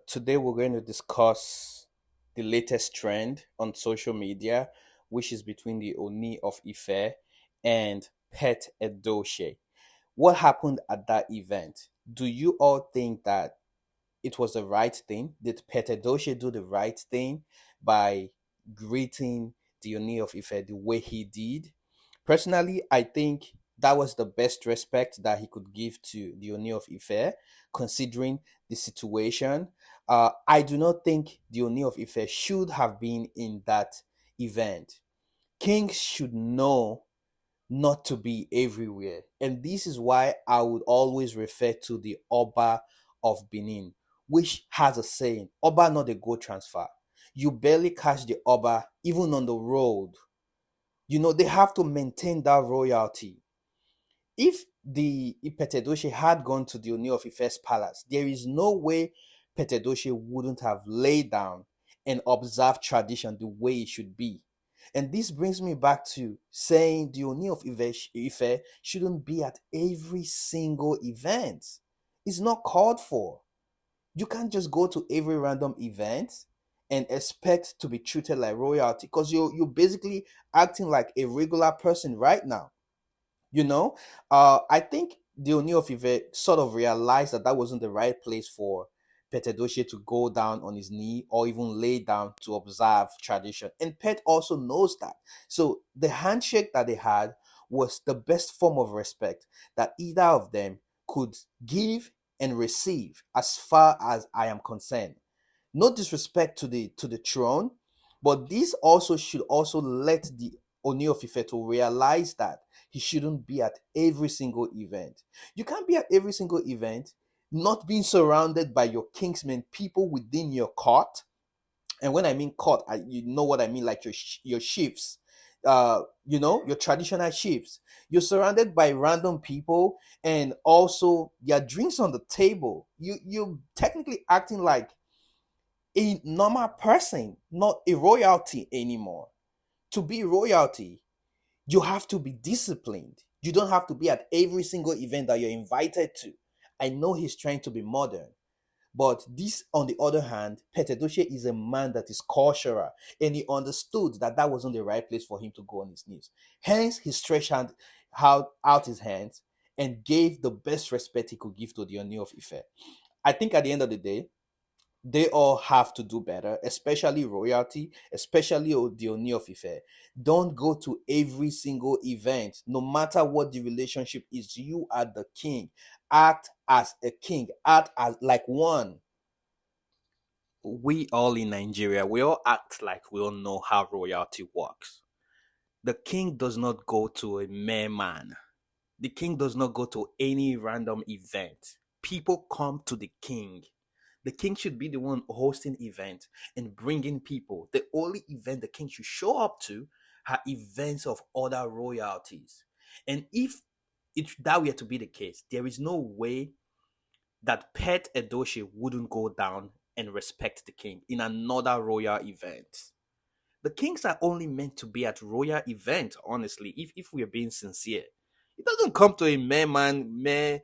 Today we're going to discuss the latest trend on social media, which is between the Oni of Ife and Pet Edochie. What happened at that event? Do you all think that it was the right thing? Did Pet Edochie do the right thing by greeting the Oni of Ife the way he did? Personally, I think that was the best respect that he could give to the Oni of Ife, considering the situation. I do not think the Oni of Ife should have been in that event. Kings should know not to be everywhere. And this is why I would always refer to the Oba of Benin, which has a saying, Oba not a go transfer. You barely catch the Oba even on the road. They have to maintain that royalty. If the Petedoche had gone to the Oni of Ife's palace, there is no way Petedoche wouldn't have laid down and observed tradition the way it should be. And this brings me back to saying the Oni of Ife shouldn't be at every single event. It's not called for. You can't just go to every random event and expect to be treated like royalty because you're basically acting like a regular person right now. you know I think the Oni of Ife sort of realized that that wasn't the right place for Petedoche to go down on his knee or even lay down to observe tradition, and Pet also knows that. So the handshake that they had was the best form of respect that either of them could give and receive, as far as I am concerned. No disrespect to the throne, but this also should also let the Oni of Ife to realize that he shouldn't be at every single event. You can't be at every single event not being surrounded by your kingsmen, people within your court. And when I mean court, you know what I mean, like your chiefs, your traditional chiefs. You're surrounded by random people, and also there are drinks on the table. You're technically acting like a normal person, not a royalty anymore. To be royalty, you have to be disciplined. You don't have to be at every single event that you're invited to. I know he's trying to be modern, but this, on the other hand, Petedoche is a man that is cultural, and he understood that that wasn't the right place for him to go on his knees. Hence, he stretched out his hands and gave the best respect he could give to the Oni of Ife. I think at the end of the day, they all have to do better, especially royalty, especially the Oni of Ife. Don't go to every single event, no matter what the relationship is. You are the king. Act as a king. Act as like one. We all in Nigeria, we all act like we all know how royalty works. The king does not go to a mere man. The king does not go to any random event. People come to the king. The king should be the one hosting event and bringing people. The only event the king should show up to are events of other royalties. And if that were to be the case, there is no way that Pet Edochie wouldn't go down and respect the king in another royal event. The kings are only meant to be at royal events, honestly, if we're being sincere. It doesn't come to a mere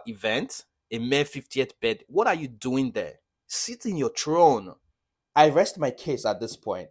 event, a mere 50th bed. What are you doing there? Sit in your throne. I rest my case at this point.